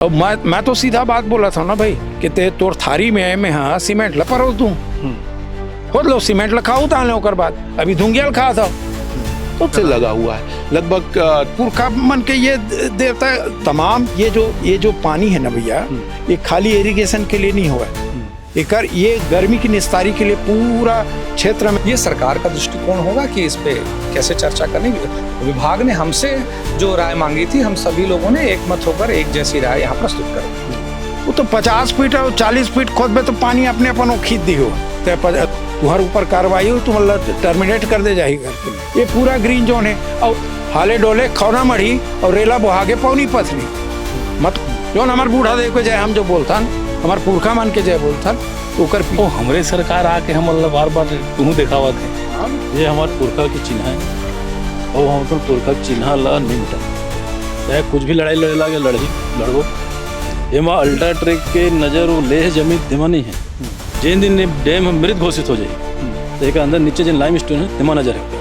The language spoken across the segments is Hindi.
अब मैं तो सीधा बात बोला था ना भाई कि ते तोर थारी में मैं हाँ सीमेंट ला परोस दूं खुद लो सीमेंट ला खाऊ ताने ओकर बाद अभी धुंगियल खा था तो से लगा हुआ है लगभग पुरखा मन के ये देवता तमाम ये जो पानी है ना भैया ये खाली इरिगेशन के लिए नहीं हुआ है ये गर्मी की निस्तारी के लिए पूरा क्षेत्र में। ये सरकार का दृष्टिकोण होगा कि इस पे कैसे चर्चा करनी। विभाग ने हमसे जो राय मांगी थी, हम सभी लोगों ने एक मत होकर एक जैसी राय यहाँ प्रस्तुत करी। वो तो 50 फीट और 40 फीट खोद में तो पानी अपने अपन खींच दी हो तुम्हारे ऊपर कार्रवाई हो तो मतलब टर्मिनेट कर दे जाएगी। ये पूरा ग्रीन जोन है और हाले डोले खौना मढ़ी और रेला बुहागे पौनी पथरी मत जोन हमारे बूढ़ा देखो जाए हम जो बोलता हमारे पुरखा मान के जय बोलता ओकर वो हमरे सरकार आके हम अल्लाह बार बार तुम देखावा थे ये हमारे पुरखा की चिन्ह है और हम अपन पुरखा की चिन्ह ला निमटा चाहे कुछ भी लड़ाई लड़े लागे लड़ो एमा अल्ट्रा ट्रैक के नजर वो लेह जमीन तेमा नहीं है जिन दिन डैम मृत घोषित हो जाए तो एक अंदर नीचे जिन लाइम स्टोन है तेमा नजर है।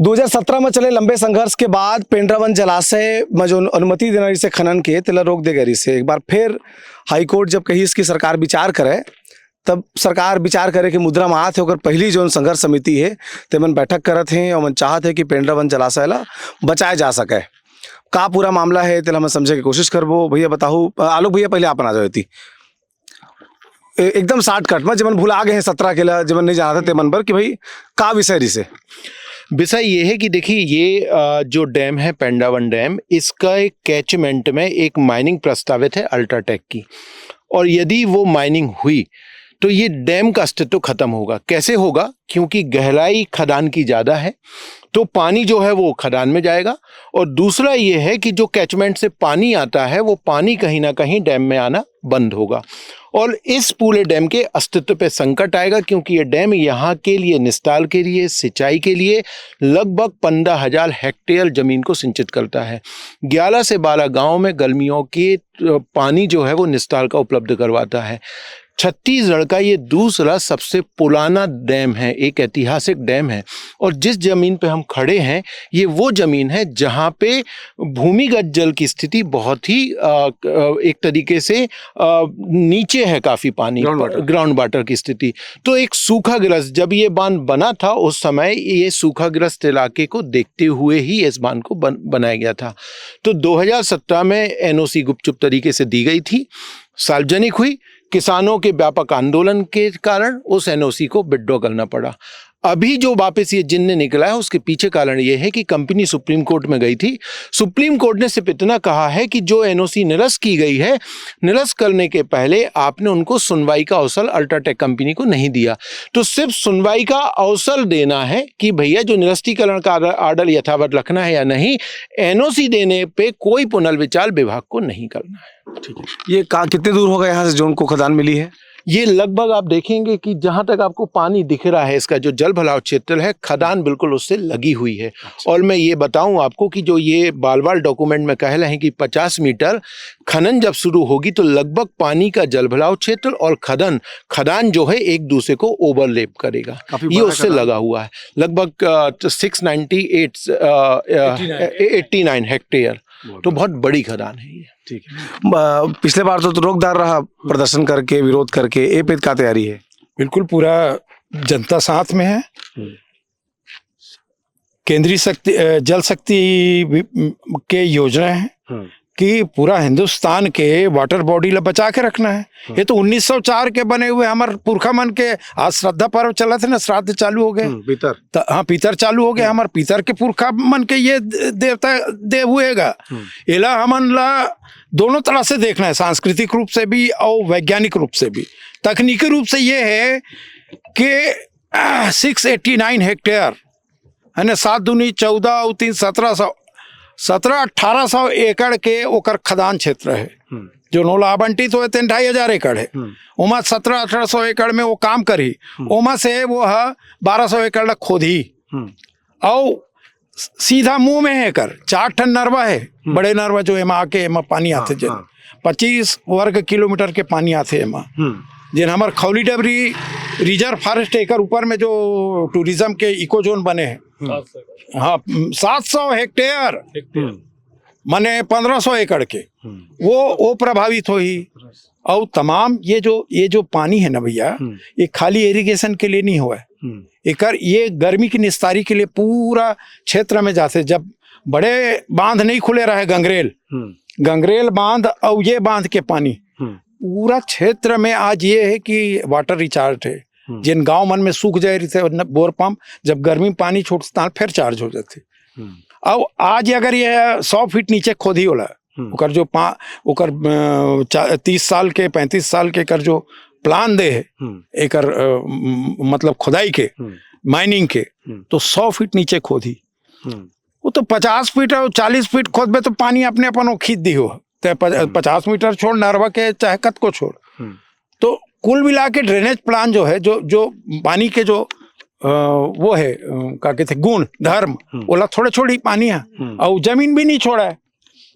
2017 में चले लंबे संघर्ष के बाद पेंड्रावन जलाशय में जो अनुमति देना से खनन के तिला रोक दे गई से एक बार फिर हाईकोर्ट जब कही इसकी सरकार विचार करे तब सरकार विचार करे कि मुद्रा में आते होकर पहली जो संघर्ष समिति है ते मन बैठक करत हैं और मन चाहत है कि पेंड्रावन जलाशय ला बचाया जा सके। का पूरा मामला है तिला हम समझे की कोशिश करबो। भैया बताओ आलोक भैया पहले आप आ जाओ एकदम शॉर्टकट में जब भूला गए हैं 17 के लिए जब नहीं जाना था तेमन पर कि भाई का विषय से विषय ये है कि देखिए ये जो डैम है पेंड्रावन डैम इसका एक कैचमेंट में एक माइनिंग प्रस्तावित है अल्ट्राटेक की और यदि वो माइनिंग हुई तो ये डैम का अस्तित्व खत्म होगा। कैसे होगा? क्योंकि गहराई खदान की ज़्यादा है तो पानी जो है वो खदान में जाएगा और दूसरा ये है कि जो कैचमेंट से पानी आता है वो पानी कहीं ना कहीं डैम में आना बंद होगा और इस पूरे डैम के अस्तित्व पे संकट आएगा क्योंकि ये डैम यहाँ के लिए निस्तार के लिए सिंचाई के लिए लगभग 15,000 हेक्टेयर जमीन को सिंचित करता है। 11 से 12 गाँव में गर्मियों के पानी जो है वो निस्तार का उपलब्ध करवाता है। छत्तीसगढ़ का ये दूसरा सबसे पुराना डैम है, एक ऐतिहासिक डैम है और जिस जमीन पे हम खड़े हैं ये वो जमीन है जहाँ पे भूमिगत जल की स्थिति बहुत ही एक तरीके से नीचे है, काफ़ी पानी ग्राउंड वाटर की स्थिति। तो एक सूखाग्रस्त जब ये बांध बना था उस समय ये सूखाग्रस्त इलाके को देखते हुए ही इस बांध को बनाया गया था। तो 2017 में एनओसी गुपचुप तरीके से दी गई थी, सार्वजनिक हुई, किसानों के व्यापक आंदोलन के कारण उस एनओसी को विड्रॉ करना पड़ा। अभी जो वापस ये जिन्न निकला है उसके पीछे कारण ये है कि कंपनी सुप्रीम कोर्ट में गई थी। सुप्रीम कोर्ट ने सिर्फ इतना कहा है कि जो एनओसी निरस्त की गई है, निरस्त करने के पहले आपने उनको सुनवाई का अवसर अल्ट्राटेक कंपनी को नहीं दिया। तो सिर्फ सुनवाई का अवसर देना है कि भैया जो निरस्तीकरण का आर्डर यथावत रखना है या नहीं, एनओसी देने पे कोई पुनर्विचार विभाग को नहीं करना है। ठीक है, ये कितने दूर होगा यहाँ से जो उनको खदान मिली है? ये लगभग आप देखेंगे कि जहां तक आपको पानी दिख रहा है इसका जो जल भराव क्षेत्र है खदान बिल्कुल उससे लगी हुई है। और मैं ये बताऊं आपको कि जो ये बाल डॉक्यूमेंट में कह रहे हैं कि 50 मीटर खनन जब शुरू होगी तो लगभग पानी का जल भराव क्षेत्र और खदान जो है एक दूसरे को ओवरलैप करेगा। ये उससे लगा हुआ है लगभग 89 हेक्टेयर, तो बहुत बड़ी खदान है ये। ठीक है, पिछले बार तो रोकदार रहा प्रदर्शन करके विरोध करके, ए पे क्या तैयारी है? बिल्कुल पूरा जनता साथ में है। केंद्रीय जल शक्ति के योजना है कि पूरा हिंदुस्तान के वाटर बॉडी ला बचा के रखना है। ये तो 1904 के बने हुए हमारे पुरखा मन के आज श्रद्धा पर्व चला थे ना, श्राद्ध चालू हो गए, पीतर हाँ पीतर चालू हो गए। हमारे पीतर के पुरखा मन के ये देवता देव हुएगा। इला हमन ला दोनों तरह से देखना है, सांस्कृतिक रूप से भी और वैज्ञानिक रूप से भी। तकनीकी रूप से ये है कि 689 हेक्टेयर है ना, 7 दूनी 14 और 3 1700-1800 एकड़ के ओकर खदान क्षेत्र है जो नोला आवंटित हुए 2500 एकड़ है। उमा 1700-1800 एकड़ में वो काम करी, उमा से वो है 1200 एकड़ खोदी और सीधा मुंह में है कर 4 टन नरवा है, बड़े नरवा जो एमा आके एमा पानी आते जन 25 वर्ग किलोमीटर के पानी आते एमा जिन हमार खौली डबरी रिजर्व फॉरेस्ट एकर ऊपर में जो टूरिज्म के इको जोन बने हैं। हाँ 700 हेक्टेयर माने 1500 एकड़ के वो प्रभावित हुई। और तमाम ये जो पानी है ना भैया, ये खाली इरिगेशन के लिए नहीं हुआ है, ये गर्मी की निस्तारी के लिए पूरा क्षेत्र में जाते। जब बड़े बांध नहीं खुले रहे, गंगरेल बांध और ये बांध के पानी पूरा क्षेत्र में आज ये है कि वाटर रिचार्ज है। जिन गांव मन में सूख जाए रही थे बोर पंप, जब गर्मी पानी छोड़ता फिर चार्ज हो जाते। अब आज अगर ये 100 फीट नीचे खोदी होला, ओकर जो 30 साल के 35 साल के कर जो प्लान दे है एकर मतलब खुदाई के माइनिंग के, तो 100 फीट नीचे खोदी। वो तो 50 फीट और 40 फीट खोदबे तो पानी अपने अपन खींच दी हो। 50 मीटर छोड़, नरवा के चाहे कत को छोड़, तो कुल मिला के ड्रेनेज प्लान जो है, जो पानी के जो वो है क्या कहते गुण धर्म, ओला थोड़े छोड़ी पानी है और जमीन भी नहीं छोड़ा है,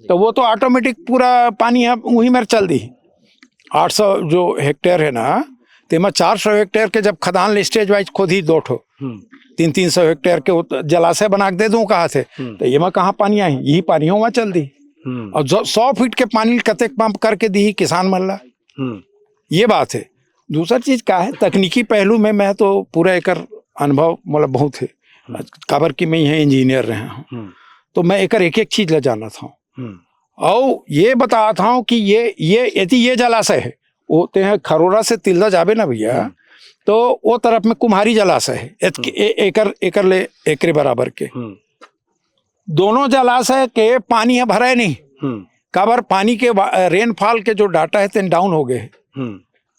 तो वो तो ऑटोमेटिक पूरा पानी है वहीं में चल दी। 800 जो हेक्टेयर है ना, तेमा 400 हेक्टेयर के जब खदान लिस्टेज वाइज खोदी 2 ठो 300 हेक्टेयर के जलाशय बना के दे दूं कहा थे, तो ये में कहाँ पानी आई, यही पानी हो वहाँ चल दी। और 100 फीट के पानी कतेक पंप करके दी किसान मल्ला, ये बात है। दूसरा चीज क्या है, तकनीकी पहलू में मैं तो पूरा एक अनुभव मतलब बहुत है, काबर की मैं यहाँ इंजीनियर रहा हूँ, तो मैं एक चीज ले जाना था और ये बता था कि ये जलाशय है, वो ते खरोरा से तिल्दा जाबे ना भैया, तो वो तरफ में कुम्हारी जलाशय है, एकरे बराबर के। दोनों जलाशय के पानी है भरे नहीं, काबर पानी के रेनफॉल के जो डाटा है तेन डाउन हो गए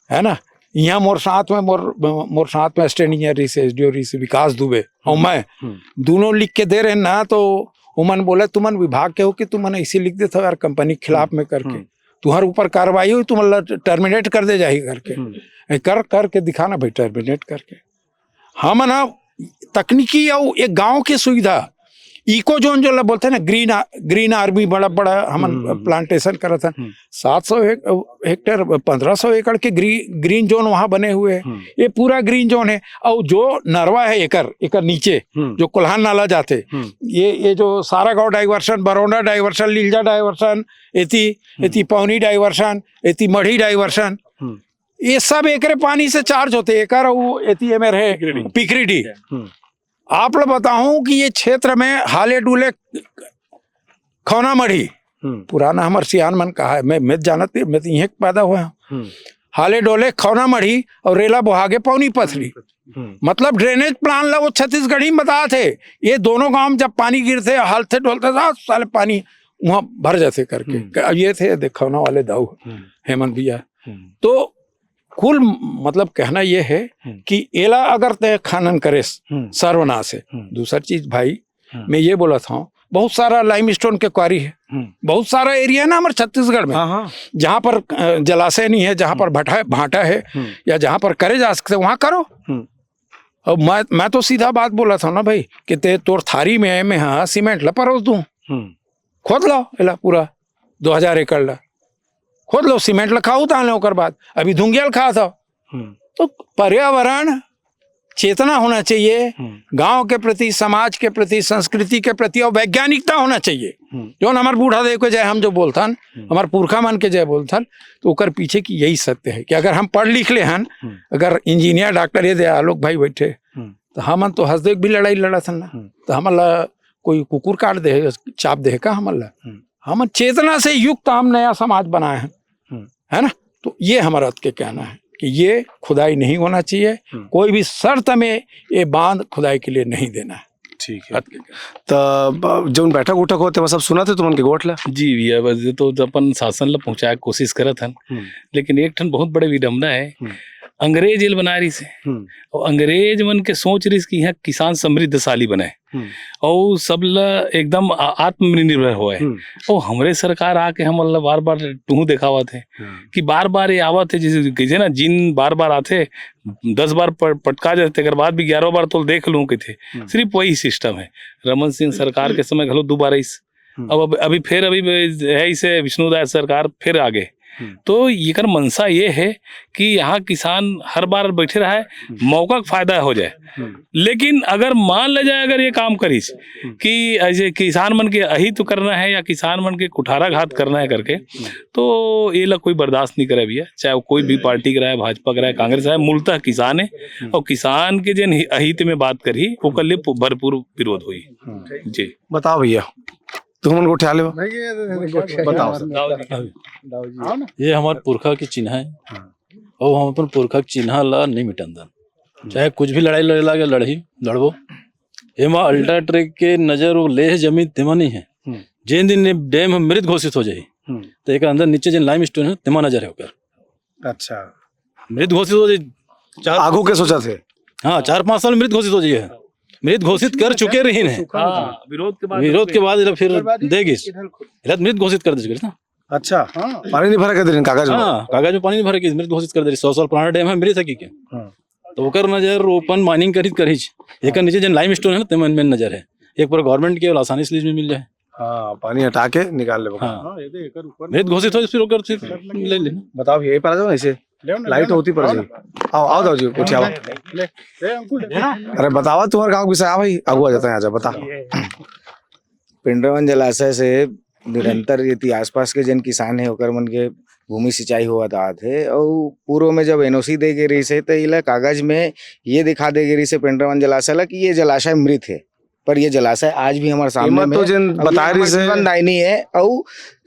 है ना। यहाँ मोर साथ में असिस्टेंट इंजीनियर से एसडीओ से विकास दुबे और मैं दोनों लिख के दे रहे ना, तो उमन बोले तुमन विभाग के हो कि तुमन ऐसे लिख देते यार कंपनी के खिलाफ में करके तुम्हारे ऊपर कार्रवाई हुई, तुम टर्मिनेट कर दे जाही करके करके दिखाना भाई, टर्मिनेट करके। हम ना तकनीकी और एक गांव की सुविधा इको जोन जो बोलते हैं ना, ग्रीन आर्मी बड़ा हम प्लांटेशन करा था। 700 हेक्टेयर 1500 एकड़ के ग्रीन जोन वहां बने हुए हैं, ये पूरा ग्रीन जोन है। और जो नरवा है एकर नीचे जो कोल्हान नाला जाते, ये जो सारा गांव डाइवर्सन, बरौंडा डाइवर्सन, लीलजा डाइवर्सन, एती पौनी डाइवर्सन, एती मढ़ी डाइवर्सन, ये सब एकरे पानी से चार्ज होते। एकर एती में रहे पिकरीडी। आप लोग बताऊं कि ये क्षेत्र में हाले डूले खौना मढ़ी पुराना हमार सियान मन कहा है, मैं जानती, मैं तो यहीं पैदा हुआ हूँ। हाले डोले खौना मढ़ी और रेला बोहागे पौनी पथरी, मतलब ड्रेनेज प्लान ला वो छत्तीसगढ़ी में बता थे। ये दोनों गांव जब पानी गिरते हालते डोलते था साले पानी वहां भर जाते करके। अब ये थे देखौना वाले दाऊ हेमंत भैया। तो कुल मतलब कहना ये है कि एला अगर तय खनन करे सर्वनाश है। दूसरा चीज भाई मैं ये बोला था, बहुत सारा लाइमस्टोन के क्वारी है, बहुत सारा एरिया ना हमारे छत्तीसगढ़ में जहाँ पर जलाशय नहीं है, जहाँ पर भाटा है या जहाँ पर करे जा सकते वहां करो। और मैं तो सीधा बात बोला था ना भाई कि ते तोर थारी में हाँ सीमेंट ला परोस दूं, खोद लो एला पूरा 2000 एकड़ ला खोद लो, सीमेंट लखाऊ तान लो, ओकर बाद अभी धुंगियल खा था। तो पर्यावरण चेतना होना चाहिए गांव के प्रति, समाज के प्रति, संस्कृति के प्रति, और वैज्ञानिकता होना चाहिए। जो हमारे बूढ़ा देव के जय हम जो बोलथन, हमारे पुरखा मन के जय बोलथन, तो ओकर पीछे की यही सत्य है कि अगर हम पढ़ लिख ले हन, अगर इंजीनियर डॉक्टर ये दे आलोक भाई बैठे, तो हमन तो हंसदेव भी लड़ाई लड़थन ना, तो हमला कोई कुकुर काट दे चाप दे का हमला, हम चेतना से युक्त हम नया समाज बनाए हैं, है ना। तो ये हमारा के कहना है कि ये खुदाई नहीं होना चाहिए, कोई भी शर्त में ये बांध खुदाई के लिए नहीं देना है। ठीक है। तो जो बैठक उठक होते वो सब सुना थे तुमन के गोठ ला? जी भैया, बस तो अपन शासन ला पहुंचाए कोशिश करत हन, लेकिन एक ठन बहुत बड़े विडम्बना है, अंग्रेज जेल बना रही से, और अंग्रेज मन के सोच रही कि यहाँ किसान समृद्धशाली बने और सब ला एकदम आत्मनिर्भर हुए। और हमरे सरकार आके हम बार बार टूहू देखावा थे कि बार बार ये आवत है, जैसे ना जिन बार बार आते 10 बार पटका जाते, अगर बाद भी 11 बार तो देख लूँ के थे। सिर्फ वही सिस्टम है। रमन सिंह सरकार के समय घलो 2 बार अब अभी फिर अभी है इसे विष्णुदास सरकार फिर आगे तो येकर मंशा ये है कि यहाँ किसान हर बार बैठे रहा है, मौका का फायदा हो जाए। लेकिन अगर मान ले जाए अगर ये काम करीस कि ऐसे किसान मन के अहित तो करना है या किसान मन के कुठाराघात करना है करके, तो ये लोग कोई बर्दाश्त नहीं करे भैया, चाहे वो कोई भी पार्टी कराए, भाजपा कराए, कांग्रेस कराए, मूलतः किसान है और किसान के जिन अहित में बात करी ओकर लिए भरपूर विरोध हुई। जी बताओ भैया, तुम उनको उठा लो, बताओ। ये हमारे पुरखा की चिन्ह है और हम अपन पुरखा के चिन्ह ला नहीं मिटन दन, चाहे कुछ भी लड़ाई लड़े लागे लड़बो। एमा अल्ट्रा ट्रैक के नजर वो लेह जमीन तेमा नहीं है, जिन दिन डैम मृत घोषित हो जाए तो एक अंदर नीचे जिन लाइम स्टोन है तेमा नजर है होकर। अच्छा, मृत घोषित हो जाए, आगू के सोचा थे? हाँ 4-5 साल मृत घोषित हो जाइए, मृत घोषित कर चुके रही है। विरोध के बाद फिर देगी मृत घोषित कर दे ना। अच्छा, पानी नहीं भरा कर दे कागज में? हाँ, कागज में पानी नहीं भरा के मृत घोषित कर दे। 100 साल पुराना डैम है मृत है की क्या, तो ओकर नजर ओपन माइनिंग करी एक नीचे जन लाइम स्टोन है ना तेमन में नजर है, एक पर गवर्नमेंट के आसानी से लीज में मिल जाए। हाँ, पानी हटा के निकाल ले। हाँ, मृत घोषित हो फिर ओकर फिर ले लेना। बताओ यही पर आ जाओ, ऐसे लाइट होती पर जी। आओ दाऊ जी, उठिया। अरे बतावा तुम्हारे गाँव विषय। आ भाई आगू आ जाता है, आजा बता। पिंडरवन जलाशय से निरंतर यदि आसपास के जन किसान है ओकर मन के भूमि सिंचाई हुआ थे और पूर्व में जब एनओसी दे गे रही से तो इला कागज में ये दिखा दे गे रही से पिंडरवन जलाशय ला कि ये जलाशय मृत है, पर ये जलाशय आज भी हमारे सामने में तो जन बता रही से जीवनदायिनी है। और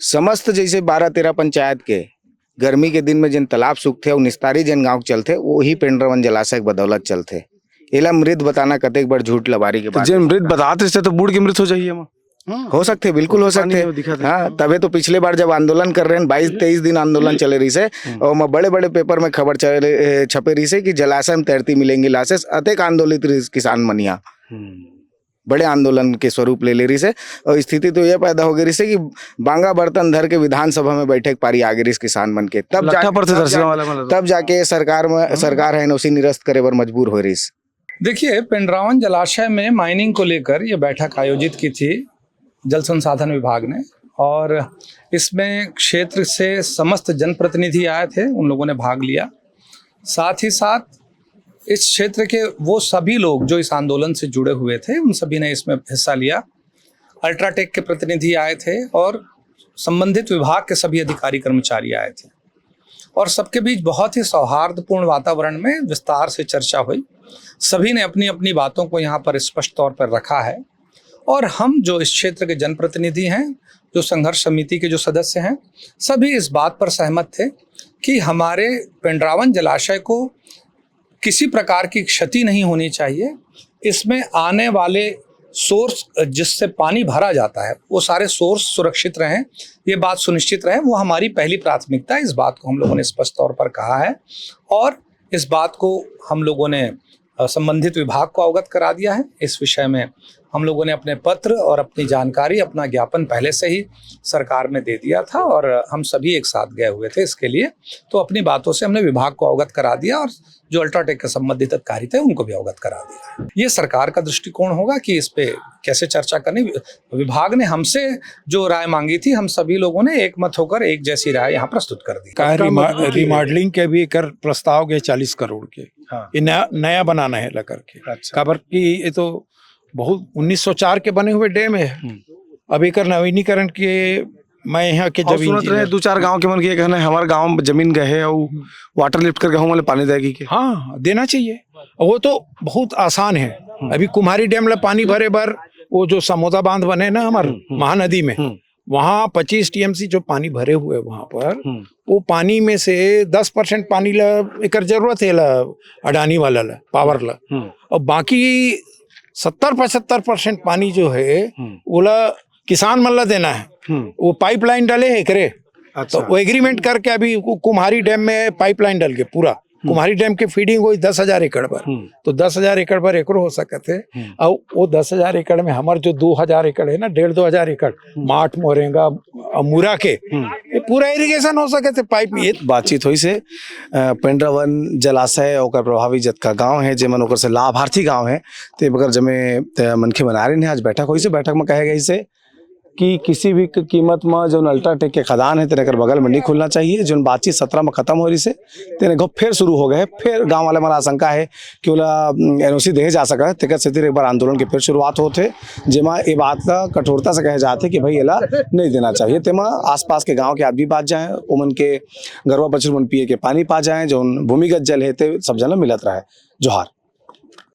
समस्त जैसे 12-13 पंचायत के गर्मी के दिन में जिन तालाब सूखते और निस्तारी जन गाँव चलते वही पिंडरवन जलाशय के बदौलत चलते। इला मृत बताना कतेक बार झूठ लबारी के बाद। जिन मृत बताते से तो बूढ़ के मृत हो जाइए हम। हो सकते, बिल्कुल हो सकते। हाँ, तबे तो पिछले बार जब आंदोलन कर रहे हैं 22-23 दिन आंदोलन चले रही से और बड़े बड़े पेपर में खबर छपे रही से कि जलाशय में तैरती मिलेंगी लाशें। अतेक आंदोलित किसान मनिया बड़े आंदोलन के स्वरूप ले ले रही से और स्थिति तो यह पैदा हो गई से कि बांगा बर्तन धर के विधानसभा में बैठक पारी आ गई किसान मन के। तब जाके सरकार है एनओसी निरस्त करे पर मजबूर हो रही। देखिए, पिंडरावन जलाशय में माइनिंग को लेकर ये बैठक आयोजित की थी जल संसाधन विभाग ने, और इसमें क्षेत्र से समस्त जनप्रतिनिधि आए थे, उन लोगों ने भाग लिया। साथ ही साथ इस क्षेत्र के वो सभी लोग जो इस आंदोलन से जुड़े हुए थे उन सभी ने इसमें हिस्सा लिया। अल्ट्राटेक के प्रतिनिधि आए थे और संबंधित विभाग के सभी अधिकारी कर्मचारी आए थे और सबके बीच बहुत ही सौहार्दपूर्ण वातावरण में विस्तार से चर्चा हुई। सभी ने अपनी अपनी बातों को यहाँ पर स्पष्ट तौर पर रखा है और हम जो इस क्षेत्र के जनप्रतिनिधि हैं, जो संघर्ष समिति के जो सदस्य हैं, सभी इस बात पर सहमत थे कि हमारे पिंडरावन जलाशय को किसी प्रकार की क्षति नहीं होनी चाहिए। इसमें आने वाले सोर्स जिससे पानी भरा जाता है वो सारे सोर्स सुरक्षित रहें, ये बात सुनिश्चित रहे, वो हमारी पहली प्राथमिकता है। इस बात को हम लोगों ने स्पष्ट तौर पर कहा है और इस बात को हम लोगों ने संबंधित विभाग को अवगत करा दिया है। इस विषय में हम लोगों ने अपने पत्र और अपनी जानकारी, अपना ज्ञापन पहले से ही सरकार में दे दिया था और हम सभी एक साथ गए हुए थे इसके लिए। तो अपनी बातों से हमने विभाग को अवगत करा दिया और जो अल्ट्राटेक के संबंधित अधिकारी थे उनको भी अवगत करा दिया। ये सरकार का दृष्टिकोण होगा कि इस पे कैसे चर्चा करनी। विभाग ने हमसे जो राय मांगी थी, हम सभी लोगों ने एक मत होकर एक जैसी राय यहाँ प्रस्तुत कर दी। रिमॉडलिंग के भी कर प्रस्ताव गए 40 करोड़ के। हाँ। ये नया बनाना है लकर के। अच्छा। खबर की ये तो बहुत 1904 के बने हुए डैम है। अभी कर नवीनीकरण के मैं यहाँ के जब सुनत रहे 2-4 गांव के मन के कहना है हमारे गांव में जमीन गए है और वाटर लिफ्ट कर गाँव वाले पानी देगी के। हाँ, देना चाहिए। वो तो बहुत आसान है। अभी कुम्हारी डैम ला पानी भरे भर वो जो समोदा बांध बने ना हमारे महानदी में, वहाँ 25 टीएमसी जो पानी भरे हुए वहाँ पर, वो पानी में से 10% पानी ला एक जरूरत है ला अडानी वाला ला पावर ला, और बाकी 70-75% पानी जो है वो ला किसान मन ला देना है। वो पाइपलाइन डाले है करे। अच्छा। तो वो एग्रीमेंट करके अभी कुम्हारी डैम में पाइपलाइन डाल के पूरा कुम्हारी डैम की फीडिंग हुई 10,000 एकड़ पर। तो 10,000 एकड़ पर एकड़ हो सकते थे और वो 10,000 एकड़ में हमारे जो 2,000 एकड़ है ना, 1,500-2,000 एकड़ माठ मोरेंगा मुरा के ये पूरा इरिगेशन हो सके थे पाइप में। बातचीत हुई से पिंडरावन जलाशय और प्रभावी जतका गांव है जेमन ओकर से लाभार्थी गांव है ते बगर जमे मनखे बना रहे हैं। आज बैठक हुई से बैठक में कहे गई से कि किसी भी कीमत में जो अल्ट्राटेक के खदान है तेरे बगल में नहीं खुलना चाहिए। जो बातचीत 17 में खत्म हो रही से तेरे को फिर शुरू हो गए, फिर गांव वाले हमारा आशंका है कि बोला NOC दे जा सका तेकर से एक बार आंदोलन की फिर शुरुआत होते, जेमा ये बात का कठोरता से कहे जाते कि भाई एला नहीं देना चाहिए। तेमा आसपास के गाँव के आदमी बात जाए, उमन के गरवा बछरू मन पिए के पानी पा जाए, जो भूमिगत जल है ते सब जन मिलत रहे। जोहार।